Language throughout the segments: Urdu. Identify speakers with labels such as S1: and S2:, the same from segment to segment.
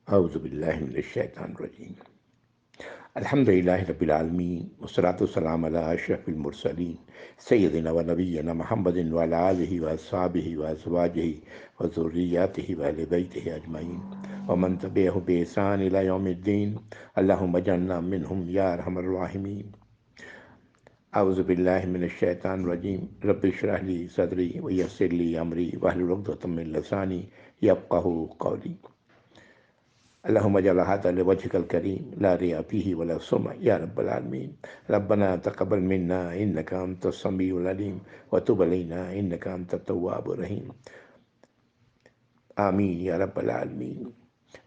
S1: اعوذ باللہ من الشیطان الرجیم الحمد للہ رب العالمین والصلاۃ والسلام علی اشرف المرسلین سیدنا و نبینا محمد وعلی آلہ واصحابہ وازواجہ وذریاتہ واہل بیتہ اجمعین ومن تبعہ بإحسان الی یوم الدین اللہم اجعلنا منہم یا ارحم الراحمین اعوذ باللہ من الشیطان الرجیم رب اشرح لی صدری ویسر لی امری واحلل عقدۃ من لسانی یفقہوا قولی اللهم اجعل هذا لوجهك الكريم لا رياء فيه ولا سمع يا رب العالمين ربنا تقبل منا إنك أنت السميع العليم وتب علينا إنك أنت التواب الرحيم آمین یا رب العالمین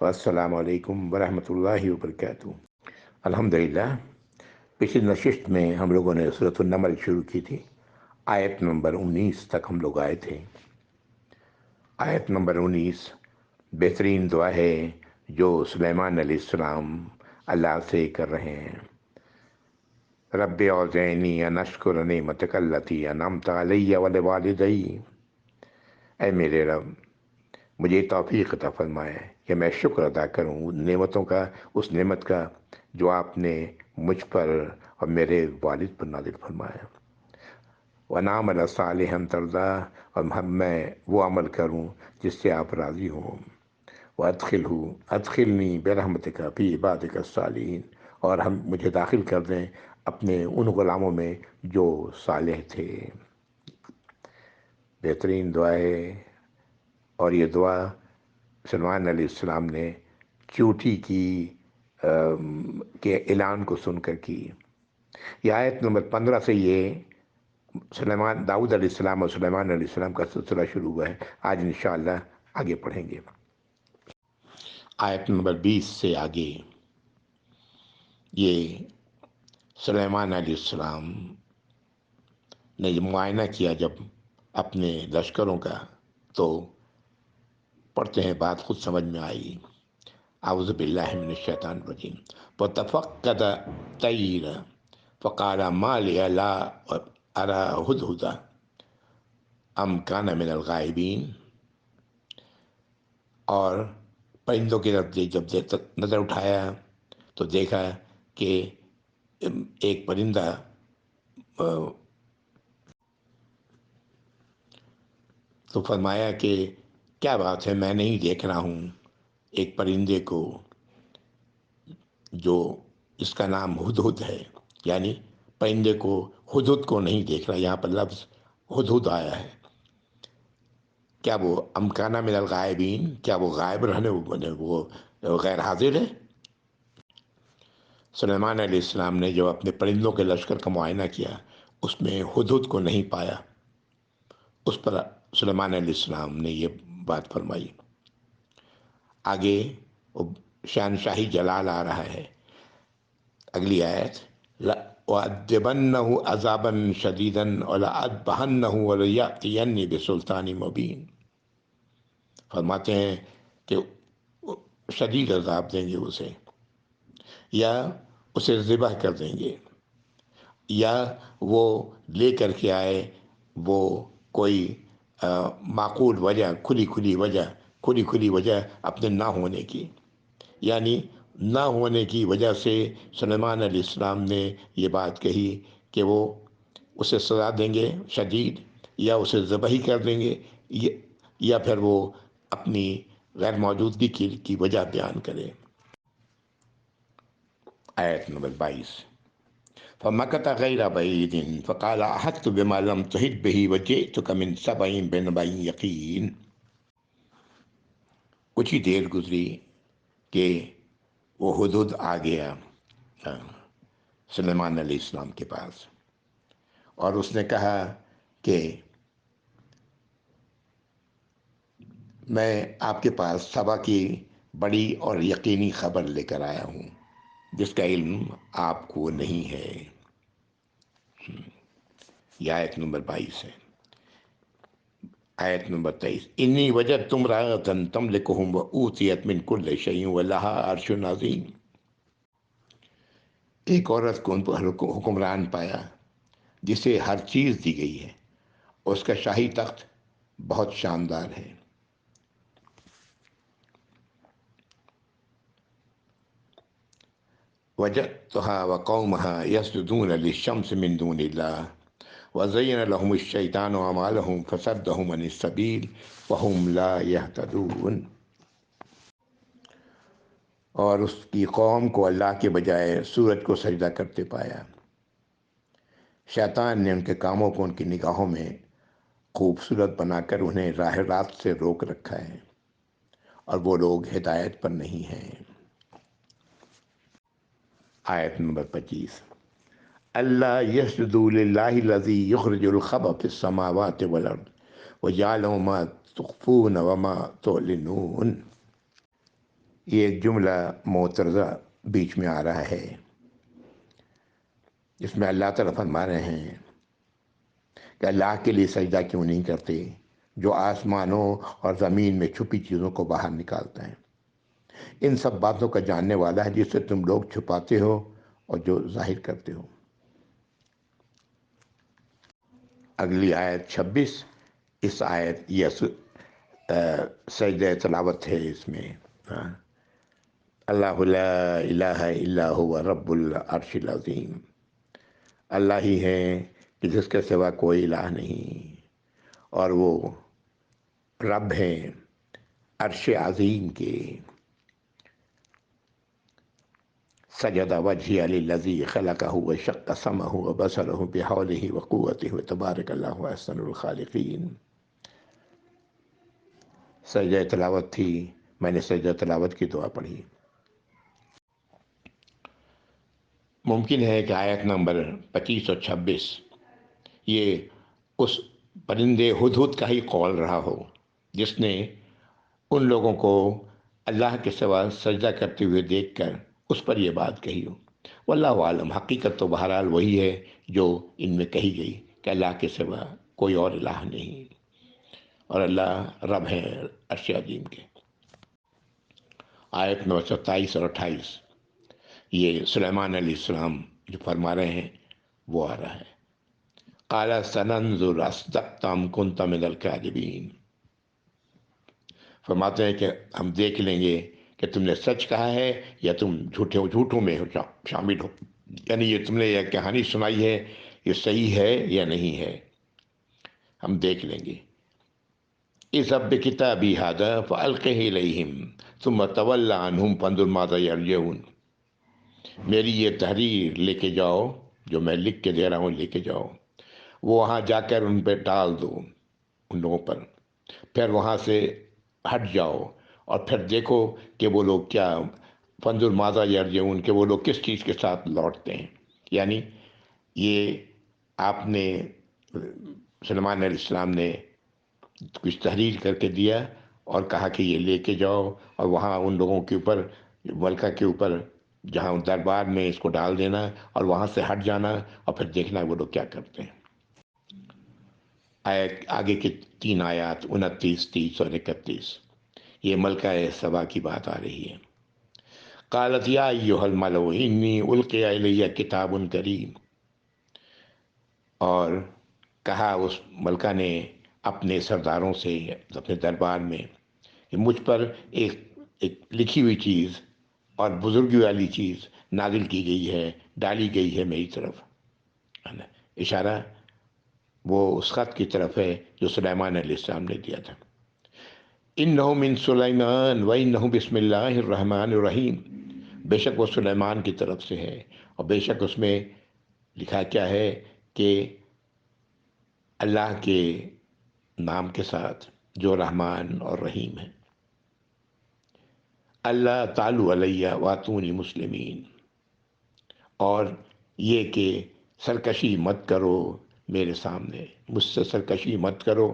S1: والسلام علیکم ورحمۃ اللہ وبرکاتہ۔ الحمدللہ پچھلی نشست میں ہم لوگوں نے سورۃ النمل شروع کی تھی، آیت نمبر 19 تک ہم لوگ آئے تھے۔ آیت نمبر 19 بہترین دعا ہے جو سلیمان علیہ السلام اللہ سے کر رہے ہیں۔ رب اوزعنی ان اشکر نعمتک التی انعمت علی ولوالدی، اے میرے رب مجھے توفیق عطا فرمائے کہ میں شکر ادا کروں ان نعمتوں کا، اس نعمت کا جو آپ نے مجھ پر اور میرے والد پر نازل فرمایا۔ وَنَعْمَلَ صَالِحًا تَرْضَاهُ، اور میں وہ عمل کروں جس سے آپ راضی ہوں۔ وَأَدْخِلْنِي بِرَحْمَتِكَ فِي عِبَادِكَ الصَّالِحِينَ، اور مجھے داخل کر دیں اپنے ان غلاموں میں جو صالح تھے۔ بہترین دعا ہے، اور یہ دعا سلیمان علیہ السلام نے چوٹی کی کے اعلان کو سن کر کی۔ یہ آیت نمبر 15 سے یہ داؤد علیہ السلام اور سلیمان علیہ السلام کا سلسلہ شروع ہوا ہے۔ آج انشاءاللہ آگے پڑھیں گے۔ آیت نمبر 20 سے آگے یہ سلیمان علیہ السلام نے یہ معائنہ کیا جب اپنے لشکروں کا، تو پڑھتے ہیں بات خود سمجھ میں آئی۔ اعوذ باللہ من الشیطان الرجیم وتفقد الطیر فقال ما لی لا ارى ہدہدا ام کان من الغائبین، اور پرندوں کی طرف جب نظر اٹھایا تو دیکھا کہ ایک پرندہ تو فرمایا کہ کیا بات ہے، میں نہیں دیکھ رہا ہوں ایک پرندے کو جو اس کا نام ہدہد ہے، یعنی پرندے کو، ہدہد کو نہیں دیکھ رہا۔ یہاں پر لفظ ہدہد آیا ہے۔ کیا وہ امکانہ من الغائبین، کیا وہ غائب رہنے وہ غیر حاضر ہے؟ سلیمان علیہ السلام نے جو اپنے پرندوں کے لشکر کا معائنہ کیا اس میں ہدہد کو نہیں پایا۔ اس پر سلیمان علیہ السلام نے یہ بات فرمائی۔ آگے شہنشاہی جلال آ رہا ہے۔ اگلی آیت وَأَدِّبَنَّهُ عَذَابًا شَدِيدًا وَلَأَذْبَحَنَّهُ وَلَيَأْتِيَنِّي بِسُلْطَانٍ مُبِينٍ، فرماتے ہیں کہ شدید عذاب دیں گے اسے، یا اسے ذبح کر دیں گے، یا وہ لے کر کے آئے وہ کوئی معقول وجہ، کھلی وجہ اپنے نہ ہونے کی، یعنی نہ ہونے کی وجہ سے سلیمان علیہ السلام نے یہ بات کہی کہ وہ اسے سزا دیں گے شدید، یا اسے ذبح ہی کر دیں گے، یا پھر وہ اپنی غیر موجودگی کی وجہ بیان کرے۔ آیت نمبر 22 فَمَكَثَ غَيْرَ بَعِيدٍ فَقَالَ أَحَطتُ بِمَا لَمْ تُحِطْ بِهِ وَجِئْتُكَ مِنْ سَبَإٍ بِنَبَإٍ یقین، کچھ ہی دیر گزری کہ وہ ہدہد آ گیا سلیمان علیہ السلام کے پاس، اور اس نے کہا کہ میں آپ کے پاس سبا کی بڑی اور یقینی خبر لے کر آیا ہوں جس کا علم آپ کو نہیں ہے۔ یہ آیت نمبر 22 ہے۔ آیت نمبر 23 انی وجدت امرأة تملکہم وأوتیت من کل شیء ولہا عرش عظیم، ایک عورت کو ان پر حکمران پایا جسے ہر چیز دی گئی ہے، اس کا شاہی تخت بہت شاندار ہے۔ وجدتها وقومها يسجدون للشمس من دون الله وزين لهم الشيطان أعمالهم فصدهم عن السبيل وهم لا يهتدون۔ اور اس کی قوم کو اللہ کے بجائے سورج کو سجدہ کرتے پایا۔ شیطان نے ان کے کاموں کو ان کی نگاہوں میں خوبصورت بنا کر انہیں راہ راست سے روک رکھا ہے، اور وہ لوگ ہدایت پر نہیں ہیں۔ آیت نمبر 25، اللہ یسجدوا للہ الذی یخرج الخبء فی السماوات والارض ویعلم ما تخفون وما تعلنون۔ یہ ایک جملہ معترضہ بیچ میں آ رہا ہے، جس میں اللہ تعالیٰ فرما رہے ہیں کہ اللہ کے لیے سجدہ کیوں نہیں کرتے جو آسمانوں اور زمین میں چھپی چیزوں کو باہر نکالتا ہے، ان سب باتوں کا جاننے والا ہے جسے تم لوگ چھپاتے ہو اور جو ظاہر کرتے ہو۔ اگلی آیت 26، اس آیت یہ سجدہ تلاوت ہے، اس میں اللہ لا الہ الا هو رب العرش العظیم، اللہ ہی ہے کہ جس کے سوا کوئی الہ نہیں، اور وہ رب ہیں عرش عظیم کے۔ سجد وجہی للذی خلقہ وشق سمعہ وبصرہ بحولہ وقوتہ وتبارک اللہ احسن الخالقین۔ سجدہ تلاوت تھی، میں نے سجدہ تلاوت کی دعا پڑھی۔ ممکن ہے کہ آیت نمبر 25 اور 26 یہ اس پرندے ہدہد کا ہی قول رہا ہو جس نے ان لوگوں کو اللہ کے سوا سجدہ کرتے ہوئے دیکھ کر اس پر یہ بات کہی ہو۔ واللہ عالم، حقیقت تو بہرحال وہی ہے جو ان میں کہی گئی کہ اللہ کے سوا کوئی اور الہ نہیں، اور اللہ رب ہے عرش عظیم کے۔ آیت نمبر 27 اور 28 یہ سلیمان علیہ السلام جو فرما رہے ہیں وہ آ رہا ہے، قال سننظر اصدقت ام کنت من الکاذبین۔ فرماتے ہیں کہ ہم دیکھ لیں گے کہ تم نے سچ کہا ہے یا تم جھوٹوں میں شامل ہو، یعنی یہ تم نے یہ کہانی سنائی ہے یہ صحیح ہے یا نہیں ہے، ہم دیکھ لیں گے۔ اذهب بکتابی ھذا فالقہ الیہم ثم تول عنہم فانظر ماذا یرجعون۔ میری یہ تحریر لے کے جاؤ جو میں لکھ کے دے رہا ہوں، لے کے جاؤ، وہ وہاں جا کر ان پہ ڈال دو، ان لوگوں پر، پھر وہاں سے ہٹ جاؤ اور پھر دیکھو کہ وہ لوگ کیا، فانظر ماذا یرجعون، کہ وہ لوگ کس چیز کے ساتھ لوٹتے ہیں۔ یعنی یہ آپ نے سلیمان علیہ السلام نے کچھ تحریر کر کے دیا اور کہا کہ یہ لے کے جاؤ اور وہاں ان لوگوں کے اوپر، ملکہ کے اوپر جہاں دربار میں اس کو ڈال دینا اور وہاں سے ہٹ جانا اور پھر دیکھنا وہ لوگ کیا کرتے ہیں۔ آگے کی 3 آیات 29، 30 اور 31 یہ ملکہ سبا کی بات آ رہی ہے۔ قالت یا ایھا الملأ انی القی الی کتاب کریم، اور کہا اس ملکہ نے اپنے سرداروں سے اپنے دربار میں کہ مجھ پر ایک لکھی ہوئی چیز اور بزرگی والی چیز نازل کی گئی ہے، ڈالی گئی ہے میری طرف، اشارہ وہ اس خط کی طرف ہے جو سلیمان علیہ السلام نے دیا تھا۔ انہ من سلیمان وانہ بسم اللہ الرحمن الرحیم، بے شک وہ سلیمان کی طرف سے ہے اور بے شک اس میں لکھا کیا ہے کہ اللہ کے نام کے ساتھ جو رحمان اور رحیم ہے۔ اللہ تعالی علیہ واتونی مسلمین، اور یہ کہ سرکشی مت کرو میرے سامنے، مجھ سے سرکشی مت کرو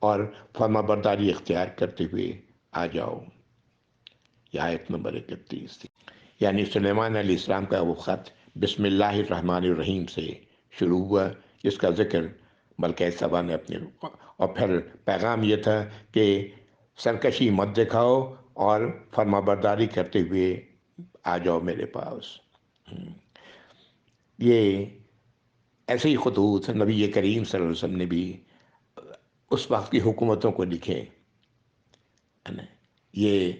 S1: اور فرما برداری اختیار کرتے ہوئے آ جاؤ۔ یہ آیت نمبر 31 تھی۔ یعنی سلیمان علیہ السلام کا وہ خط بسم اللہ الرحمن الرحیم سے شروع ہوا، جس کا ذکر ملکہ سبا نے اپنے، اور پھر پیغام یہ تھا کہ سرکشی مت دکھاؤ اور فرما برداری کرتے ہوئے آ جاؤ میرے پاس۔ یہ ایسے ہی خطوط نبی کریم صلی اللہ علیہ وسلم نے بھی اس وقت کی حکومتوں کو لکھے، یہ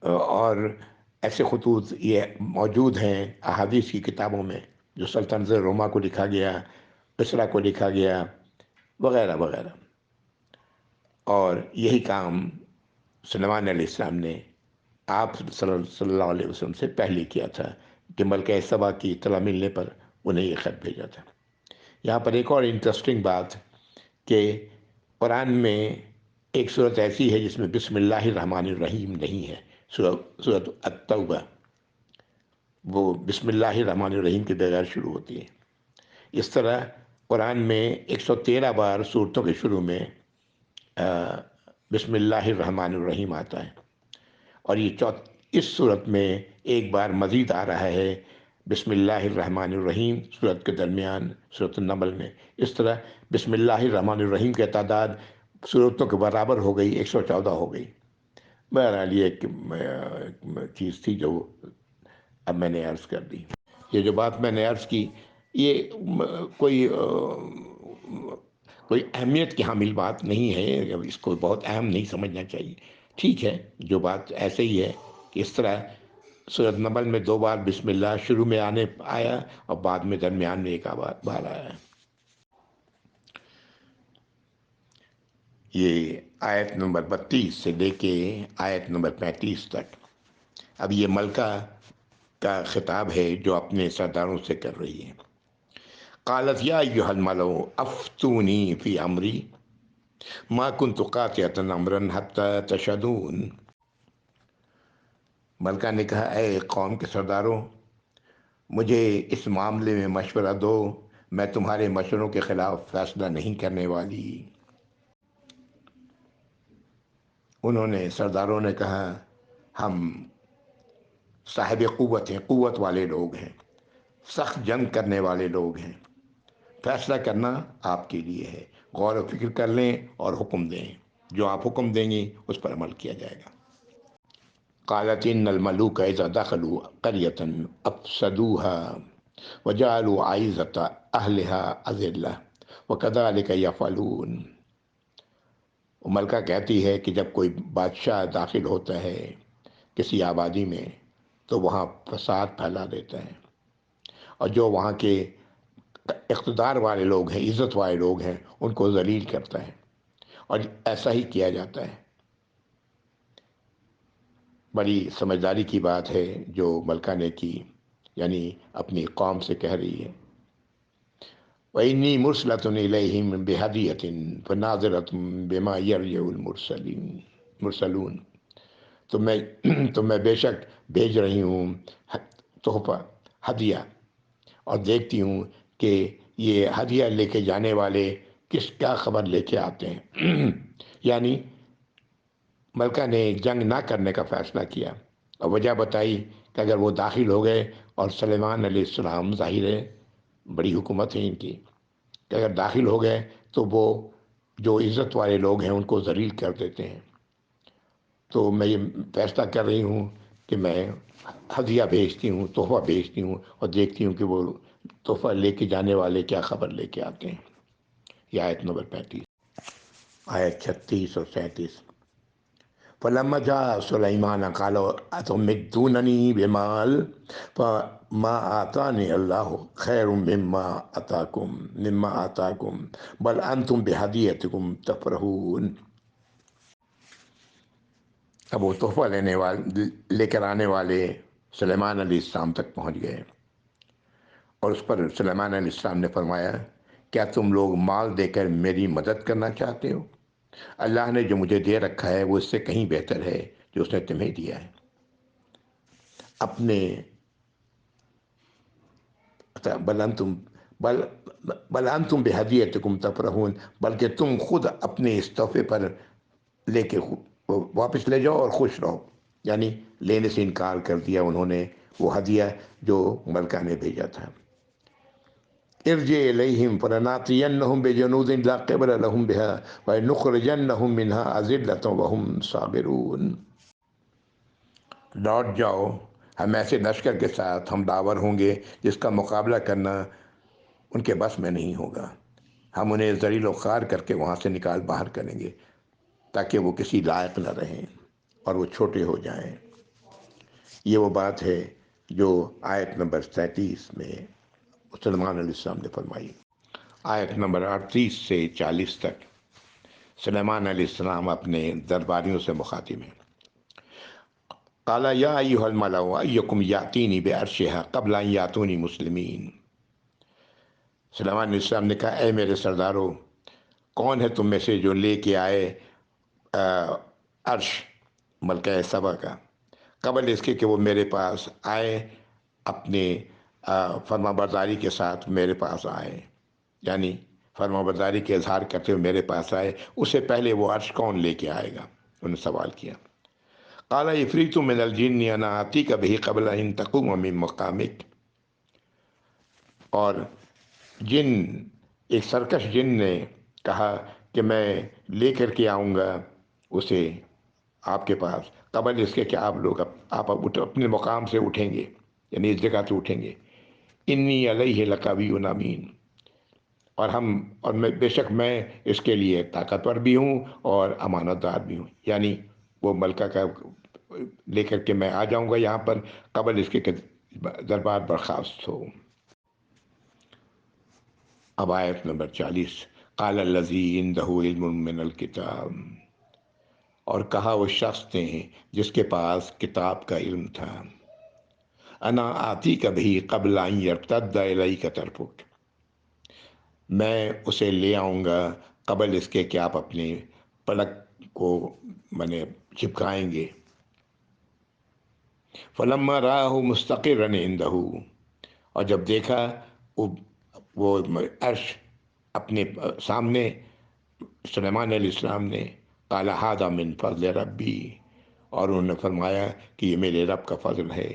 S1: اور ایسے خطوط یہ موجود ہیں احادیث کی کتابوں میں، جو سلطنت روما کو لکھا گیا، بصرہ کو لکھا گیا، وغیرہ وغیرہ۔ اور یہی کام سلیمان علیہ السلام نے آپ صلی اللہ علیہ وسلم سے پہلے کیا تھا کہ ملکہ سبا کی اطلاع ملنے پر انہیں یہ خط بھیجا تھا۔ یہاں پر ایک اور انٹرسٹنگ بات کہ قرآن میں ایک صورت ایسی ہے جس میں بسم اللہ الرحمن الرحیم نہیں ہے، سورۃ التوبہ، وہ بسم اللہ الرحمن الرحیم کے بغیر شروع ہوتی ہے۔ اس طرح قرآن میں 113 بار صورتوں کے شروع میں بسم اللہ الرحمن الرحیم آتا ہے، اور یہ اس صورت میں ایک بار مزید آ رہا ہے بسم اللہ الرحمن الرحیم صورت کے درمیان صورت النمل میں۔ اس طرح بسم اللہ الرحمن الرحیم کی تعداد صورتوں کے برابر ہو گئی، 114 ہو گئی۔ بہرحال یہ ایک چیز تھی جو اب میں نے عرض کر دی۔ یہ جو بات میں نے عرض کی یہ کوئی اہمیت کی حامل بات نہیں ہے، اس کو بہت اہم نہیں سمجھنا چاہیے۔ ٹھیک ہے، جو بات ایسے ہی ہے کہ اس طرح سورۃ نمل میں 2 بار بسم اللہ شروع میں آیا اور بعد میں درمیان میں ایک بار آیا۔ یہ آیت نمبر 32 سے لے کے آیت نمبر 35 تک اب یہ ملکہ کا خطاب ہے جو اپنے سرداروں سے کر رہی ہے۔ قالت یا ایھا الملأ افتونی فی امری ما کنت قاطعۃ امرا حتی تشہدون۔ ملکہ نے کہا، اے قوم کے سرداروں، مجھے اس معاملے میں مشورہ دو، میں تمہارے مشوروں کے خلاف فیصلہ نہیں کرنے والی۔ سرداروں نے کہا، ہم صاحب قوت ہیں، قوت والے لوگ ہیں، سخت جنگ کرنے والے لوگ ہیں، فیصلہ کرنا آپ کے لیے ہے، غور و فکر کر لیں اور حکم دیں، جو آپ حکم دیں گے اس پر عمل کیا جائے گا۔ قالت ان الملوک اذا دخلوا قریۃ افسدوها وجعلوا عزۃ اہلها اذلہ وکذلک یفعلون۔ ملکہ کہتی ہے کہ جب کوئی بادشاہ داخل ہوتا ہے کسی آبادی میں تو وہاں فساد پھیلا دیتا ہے، اور جو وہاں کے اقتدار والے لوگ ہیں، عزت والے لوگ ہیں، ان کو ذلیل کرتا ہے، اور ایسا ہی کیا جاتا ہے۔ بڑی سمجھداری کی بات ہے جو ملکہ نے کی، یعنی اپنی قوم سے کہہ رہی ہے، وَإِنِّي مُرْسِلَةٌ إِلَيْهِمْ بِهَدِيَّةٍ فَنَاظِرَةٌ بِمَا يَرْجِعُ الْمُرْسَلُونَ۔ تو میں بے شک بھیج رہی ہوں تحفہ، ہدیہ، اور دیکھتی ہوں کہ یہ ہدیہ لے کے جانے والے کیا خبر لے کے آتے ہیں۔ یعنی ملکہ نے جنگ نہ کرنے کا فیصلہ کیا، اور وجہ بتائی کہ اگر وہ داخل ہو گئے، اور سلیمان علیہ السلام ظاہر ہے بڑی حکومت ہے ان کی، کہ اگر داخل ہو گئے تو وہ جو عزت والے لوگ ہیں ان کو ذلیل کر دیتے ہیں۔ تو میں یہ فیصلہ کر رہی ہوں کہ میں ہدیہ بھیجتی ہوں، تحفہ بھیجتی ہوں، اور دیکھتی ہوں کہ وہ تحفہ لے کے جانے والے کیا خبر لے کے آتے ہیں۔ یہ آیت نمبر 35۔ آیت 36 اور 37۔ فَلَمَّا جَاءَ سُلَيْمَانَ قَالَ أَتُمِدُّونَنِي بِمَالٍ فَمَا آتَانِيَ اللَّهُ خَيْرٌ مِّمَّا آتَاكُمْ بَلْ أَنْتُمْ بِهَدِيَّتِكُمْ تَفْرَحُونَ۔ اب وہ تحفہ لے کر آنے والے سلیمان علیہ السلام تک پہنچ گئے، اور اس پر سلیمان علیہ السلام نے فرمایا، کیا تم لوگ مال دے کر میری مدد کرنا چاہتے ہو؟ اللہ نے جو مجھے دے رکھا ہے وہ اس سے کہیں بہتر ہے جو اس نے تمہیں دیا ہے۔ بل انتم بہدیتکم تفرحون، بلکہ تم خود اپنے اس تحفے پر لے کے واپس لے جاؤ اور خوش رہو۔ یعنی لینے سے انکار کر دیا انہوں نے وہ ہدیہ جو ملکہ نے بھیجا تھا۔ ارجع الیہم فلناتینہم بجنود لا قبل لہم بها ونخرجنہم منها اذلۃ وہم صاغرون۔ لوٹ جاؤ، ہم ایسے لشکر کے ساتھ ہم ڈاور ہوں گے جس کا مقابلہ کرنا ان کے بس میں نہیں ہوگا۔ ہم انہیں ذلیل و خوار کر کے وہاں سے باہر کریں گے تاکہ وہ کسی لائق نہ رہیں اور وہ چھوٹے ہو جائیں۔ یہ وہ بات ہے جو آیت نمبر 37 میں سلیمان علیہ السلام نے فرمائی۔ آیت نمبر 38 سے 40 تک سلیمان علیہ السلام اپنے درباریوں سے مخاطب ہیں۔ قال یا ایھا الملأ ایکم یاتینی بعرشھا قبل ان یاتونی مسلمین۔ سلیمان علیہ السلام نے کہا، اے میرے سردارو، کون ہے تم میں سے جو لے کے آئے عرش ملکہ سبا کا قبل اس کے کہ وہ میرے پاس آئے، اپنے فرما برداری کے ساتھ میرے پاس آئے، یعنی فرما برداری کے اظہار کرتے ہوئے میرے پاس آئے، اس سے پہلے وہ عرش کون لے کے آئے گا؟ انہوں نے سوال کیا۔ قال عفریت من الجن انا آتیک بہ قبل ان تقوم من مقامک۔ اور جن، ایک سرکش جن نے کہا کہ میں لے کر کے آؤں گا اسے آپ کے پاس قبل اس کے کہ آپ لوگ اپنے مقام سے اٹھیں گے، یعنی اس جگہ سے اٹھیں گے۔ انی علیہ لقوی امین، اور میں بے شک میں اس کے لیے طاقتور بھی ہوں اور امانت دار بھی ہوں، یعنی وہ ملکہ کا لے کر کے میں آ جاؤں گا یہاں پر قبل اس کے کہ دربار برخاست ہو۔ اب آیت نمبر 40، قال الذی عندہ علم من الکتاب، اور کہا وہ شخص نے جس کے پاس کتاب کا علم تھا، انا آتیک بہ قبل ان یرتد الیک طرفک، میں اسے لے آؤں گا قبل اس کے کہ آپ اپنے پلک کو چپکائیں گے۔ فلما رآہ مستقرا عندہ، اور جب دیکھا وہ عرش اپنے سامنے سلیمان علیہ السلام نے، قال ھذا من فضل ربی، اور انہوں نے فرمایا کہ یہ میرے رب کا فضل ہے،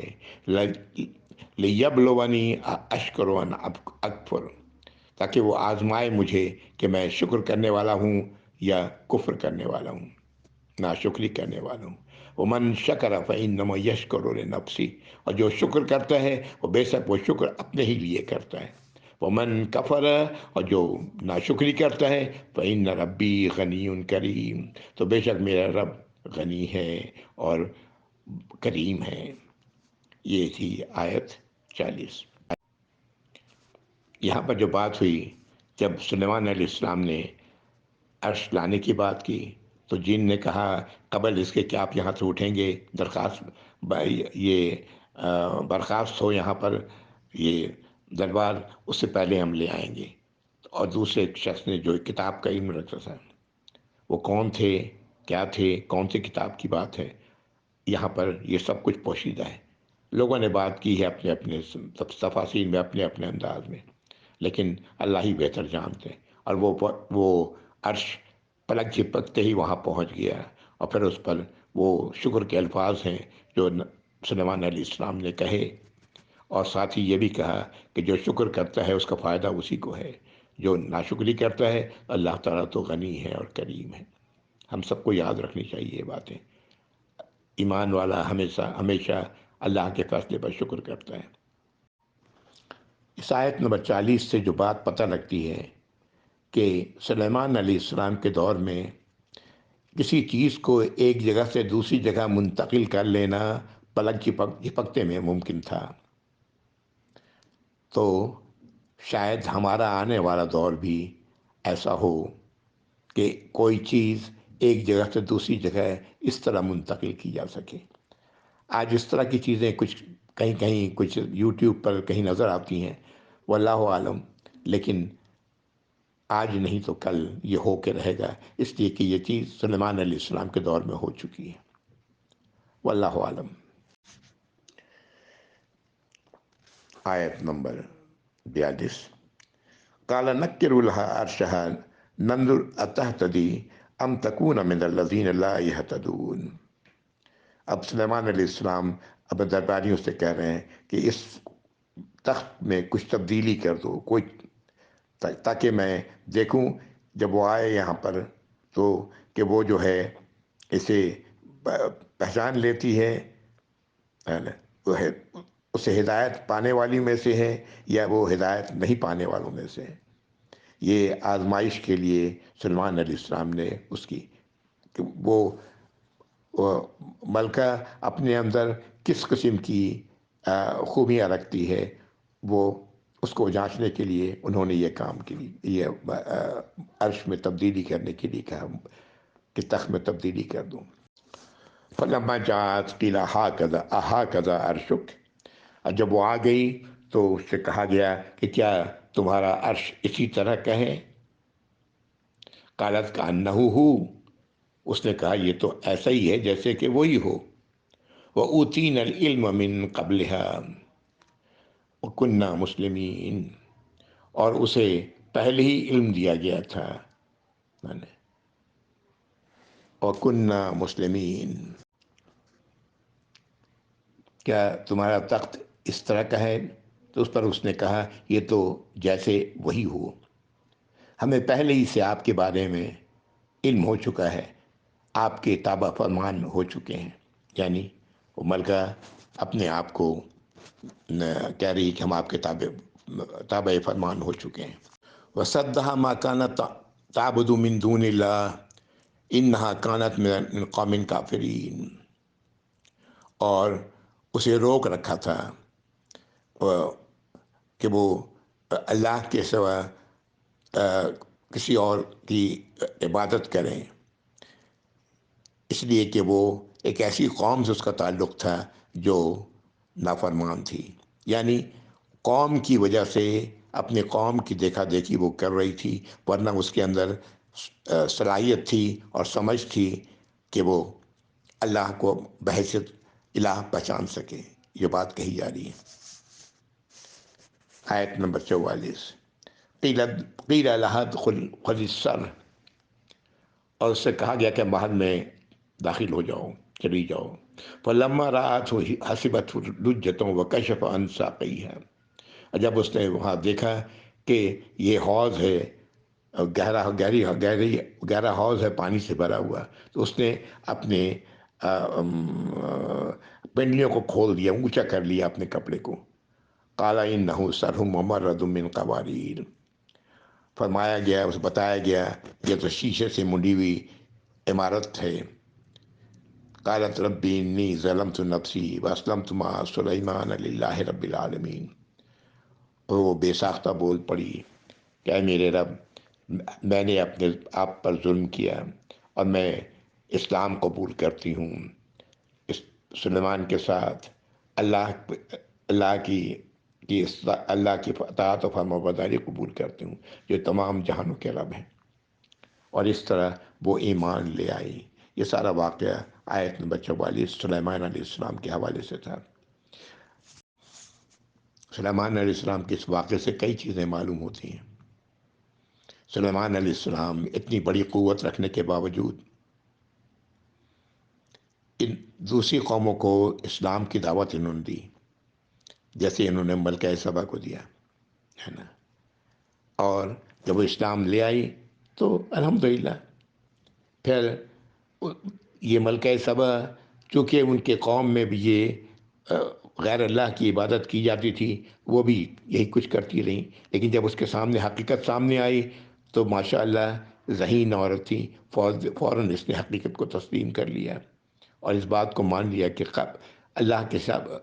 S1: لیبلونی اشکر ام اکفر، تاکہ وہ آزمائے مجھے کہ میں شکر کرنے والا ہوں یا کفر کرنے والا ہوں، ناشکری کرنے والا ہوں۔ ومن شکر فإنما یشکر لنفسہ، اور جو شکر کرتا ہے وہ بے شک وہ شکر اپنے ہی لیے کرتا ہے۔ ومن کفر، اور جو ناشکری کرتا ہے، فإن ربی غنی کریم، تو بے شک میرا رب غنی ہے اور کریم ہے۔ یہ تھی آیت 40۔ یہاں پر جو بات ہوئی، جب سلیمان علیہ السلام نے عرش لانے کی بات کی تو جن نے کہا قبل اس کے کہ آپ یہاں سے اٹھیں گے، برخاست ہو یہاں پر یہ دربار، اس سے پہلے ہم لے آئیں گے۔ اور دوسرے شخص نے جو کتاب کا علم رکھتا تھا، وہ کون تھے، کیا تھے، کون سی کتاب کی بات ہے، یہاں پر یہ سب کچھ پوشیدہ ہے۔ لوگوں نے بات کی ہے اپنے اپنے تفاصیل میں، اپنے اپنے انداز میں، لیکن اللہ ہی بہتر جانتے ہیں۔ اور وہ عرش پلک جھپکتے ہی وہاں پہنچ گیا، اور پھر اس پر وہ شکر کے الفاظ ہیں جو سلیمان علیہ السلام نے کہے، اور ساتھ ہی یہ بھی کہا کہ جو شکر کرتا ہے اس کا فائدہ اسی کو ہے، جو ناشکری کرتا ہے اللہ تعالیٰ تو غنی ہے اور کریم ہے۔ ہم سب کو یاد رکھنی چاہیے یہ باتیں۔ ایمان والا ہمیشہ اللہ کے فیصلے پر شکر کرتا ہے۔ اس آیت نمبر 40 سے جو بات پتہ لگتی ہے کہ سلیمان علیہ السلام کے دور میں کسی چیز کو ایک جگہ سے دوسری جگہ منتقل کر لینا پلک جھپکتے میں ممکن تھا، تو شاید ہمارا آنے والا دور بھی ایسا ہو کہ کوئی چیز ایک جگہ سے دوسری جگہ اس طرح منتقل کی جا سکے۔ آج اس طرح کی چیزیں کچھ کہیں کچھ یوٹیوب پر کہیں نظر آتی ہیں، واللہ عالم، لیکن آج نہیں تو کل یہ ہو کے رہے گا، اس لیے کہ یہ چیز سلیمان علیہ السلام کے دور میں ہو چکی ہے، واللہ عالم۔ آیت نمبر 42، قال نکر لها عرشها ننظر اتهتدی ام تکون من الذین لا یہتدون۔ اب سلیمان علیہ السلام اب درباریوں سے کہہ رہے ہیں کہ اس تخت میں کچھ تبدیلی کر دو، تاکہ میں دیکھوں جب وہ آئے یہاں پر تو کہ وہ جو ہے اسے پہچان لیتی ہے، وہ ہے اسے ہدایت پانے والی میں سے ہے یا وہ ہدایت نہیں پانے والوں میں سے ہے۔ یہ آزمائش کے لیے سلیمان علیہ السلام نے اس کی کہ وہ وہ ملکہ اپنے اندر کس قسم کی خوبیاں رکھتی ہے، وہ اس کو جانچنے کے لیے انہوں نے یہ کام کی، یہ عرش میں تبدیلی کرنے کے لیے کہا کہ تخت میں تبدیلی کر دوں۔ فلما جاءت قیل ہاکذا عرشک، اور جب وہ آ گئی تو اس سے کہا گیا کہ کیا تمہارا عرش اسی طرح کا ہے؟ قالت کأنہ ہو، اس نے کہا یہ تو ایسا ہی ہے جیسے کہ وہی ہو۔ وَأُوتِينَا الْعِلْمَ مِن قَبْلِهَا وَكُنَّا مُسْلِمِينَ، اور اسے پہلے ہی علم دیا گیا تھا، وَكُنَّا مُسْلِمِينَ، کیا تمہارا تخت اس طرح کا ہے؟ تو اس پر اس نے کہا یہ تو جیسے وہی ہو، ہمیں پہلے ہی سے آپ کے بارے میں علم ہو چکا ہے، آپ کے تابع فرمان ہو چکے ہیں۔ یعنی وہ ملکہ اپنے آپ کو کہہ رہی کہ ہم آپ کے تابع فرمان ہو چکے ہیں۔ وَصَدَّهَا مَا كَانَتْ تَعْبُدُ مِن دُونِ اللَّهِ إِنَّهَا كَانَتْ مِن قَوْمٍ كَافِرِينَ، اور اسے روک رکھا تھا کہ وہ اللہ کے سوا کسی اور کی عبادت کریں، اس لیے کہ وہ ایک ایسی قوم سے اس کا تعلق تھا جو نافرمان تھی۔ یعنی قوم کی وجہ سے اپنے قوم کی دیکھا دیکھی وہ کر رہی تھی، ورنہ اس کے اندر صلاحیت تھی اور سمجھ تھی کہ وہ اللہ کو بحیثیت الہ پہچان سکے۔ یہ بات کہی جا رہی ہے۔ آیت نمبر 44، قیل لہا ادخل الصرح، اور اس سے کہا گیا کہ محل میں داخل ہو جاؤ، چلی جاؤ۔ فلما رأته حسبته لجة وكشف عن ساقيها، اور جب اس نے وہاں دیکھا کہ یہ حوض ہے، گہرا حوض ہے پانی سے بھرا ہوا، تو اس نے اپنے پنڈلیوں کو کھول دیا، اونچا کر لیا اپنے کپڑے کو۔ قال انه صرح ممرد من قواریر، فرمایا گیا، اسے بتایا گیا یہ تو شیشے سے منڈی ہوئی عمارت ہے۔ قالت ربی انی ظلمت نفسی واسلمت مع سلیمان للہ رب العالمین، اور وہ بے ساختہ بول پڑی کہ اے میرے رب، میں نے اپنے آپ پر ظلم کیا اور میں اسلام قبول کرتی ہوں اس سلیمان کے ساتھ، اللہ کی اطاعت و فرمانبرداری قبول کرتی ہوں جو تمام جہانوں کے رب ہیں۔ اور اس طرح وہ ایمان لے آئی۔ یہ سارا واقعہ آیت نمبر 44 سلیمان علیہ السلام کے حوالے سے تھا۔ سلیمان علیہ السلام کے اس واقعے سے کئی چیزیں معلوم ہوتی ہیں۔ سلیمان علیہ السلام اتنی بڑی قوت رکھنے کے باوجود ان دوسری قوموں کو اسلام کی دعوت انہوں نے دی، جیسے انہوں نے ملکہ سبا کو دیا ہے نا، اور جب وہ اسلام لے آئی تو الحمدللہ پھر یہ ملکہ سبا، چونکہ ان کے قوم میں بھی یہ غیر اللہ کی عبادت کی جاتی تھی، وہ بھی یہی کچھ کرتی رہیں، لیکن جب اس کے سامنے حقیقت سامنے آئی تو ماشاءاللہ ذہین عورت تھی، فوراً اس نے حقیقت کو تسلیم کر لیا اور اس بات کو مان لیا کہ اللہ کے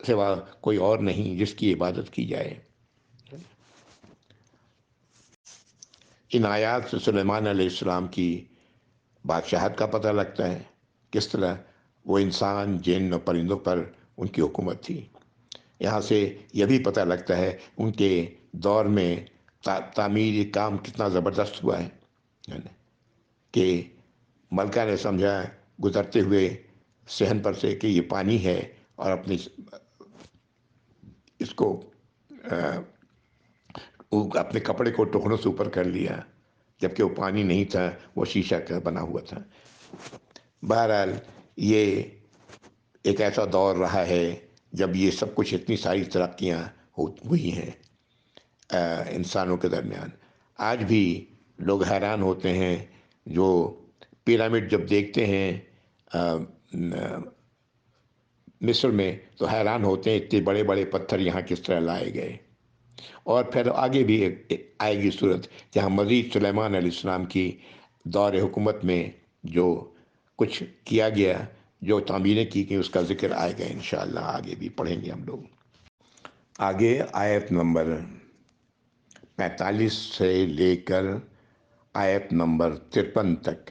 S1: سوا کوئی اور نہیں جس کی عبادت کی جائے۔ ان آیات سے سلیمان علیہ السلام کی بادشاہت کا پتہ لگتا ہے، کس طرح وہ انسان، جن اور پرندوں پر ان کی حکومت تھی۔ یہاں سے یہ بھی پتہ لگتا ہے ان کے دور میں تعمیری کام کتنا زبردست ہوا ہے کہ ملکہ نے سمجھا گزرتے ہوئے صحن پر سے کہ یہ پانی ہے، اور اپنے کپڑے کو ٹخنوں سے اوپر کر لیا، جبکہ وہ پانی نہیں تھا، وہ شیشہ کا بنا ہوا تھا۔ بہرحال یہ ایک ایسا دور رہا ہے جب یہ سب کچھ، اتنی ساری ترقیاں ہوئی ہیں انسانوں کے درمیان۔ آج بھی لوگ حیران ہوتے ہیں جو پیرامڈ جب دیکھتے ہیں مصر میں، تو حیران ہوتے ہیں اتنے بڑے بڑے پتھر یہاں کس طرح لائے گئے۔ اور پھر آگے بھی آئے گی صورت جہاں مزید سلیمان علیہ السلام کی دور حکومت میں جو کچھ کیا گیا جو تعمیریں کی گئی اس کا ذکر آئے گا انشاءاللہ، آگے بھی پڑھیں گے ہم لوگ۔ آگے آیت نمبر 45 سے لے کر آیت نمبر 53 تک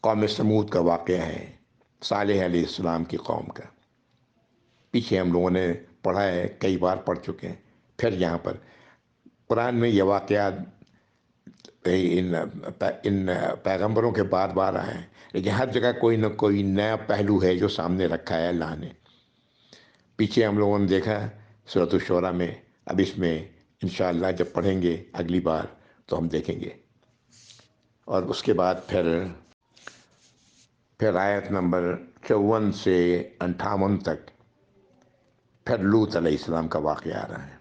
S1: قوم سمود کا واقعہ ہے، صالح علیہ السلام کی قوم کا۔ پیچھے ہم لوگوں نے پڑھا ہے، کئی بار پڑھ چکے ہیں، پھر یہاں پر قرآن میں یہ واقعات ان پیغمبروں کے بار بار آئے ہیں، لیکن ہر جگہ کوئی نہ کوئی نیا پہلو ہے جو سامنے رکھا ہے اللہ نے۔ پیچھے ہم لوگوں نے دیکھا سورۃ الشعراء میں، اب اس میں انشاءاللہ جب پڑھیں گے اگلی بار تو ہم دیکھیں گے۔ اور اس کے بعد پھر آیت نمبر 54 سے 58 تک پھر لوط علیہ السلام کا واقعہ آ رہا ہے۔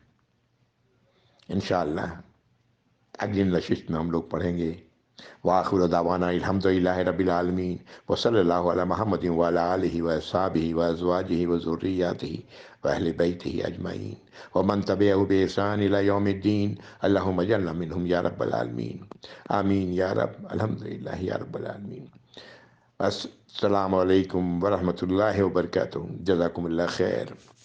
S1: انشاءاللہ اگلی نشست میں ہم لوگ پڑھیں گے۔ وآخر دعوانا الحمدللہ رب العالمین، وصلی اللہ علی محمد وعلی آلہ وصحبہ وازواجہ وذریاتہ واہل بیتہ اجمعین ومن تبعہ بإحسان الی یوم الدین، اللہم اجعلنا منہم یا رب العالمین، آمین یا رب، الحمدللہ یا رب العالمین۔ السلام علیکم ورحمۃ اللہ وبرکاتہ، جزاکم اللہ خیر۔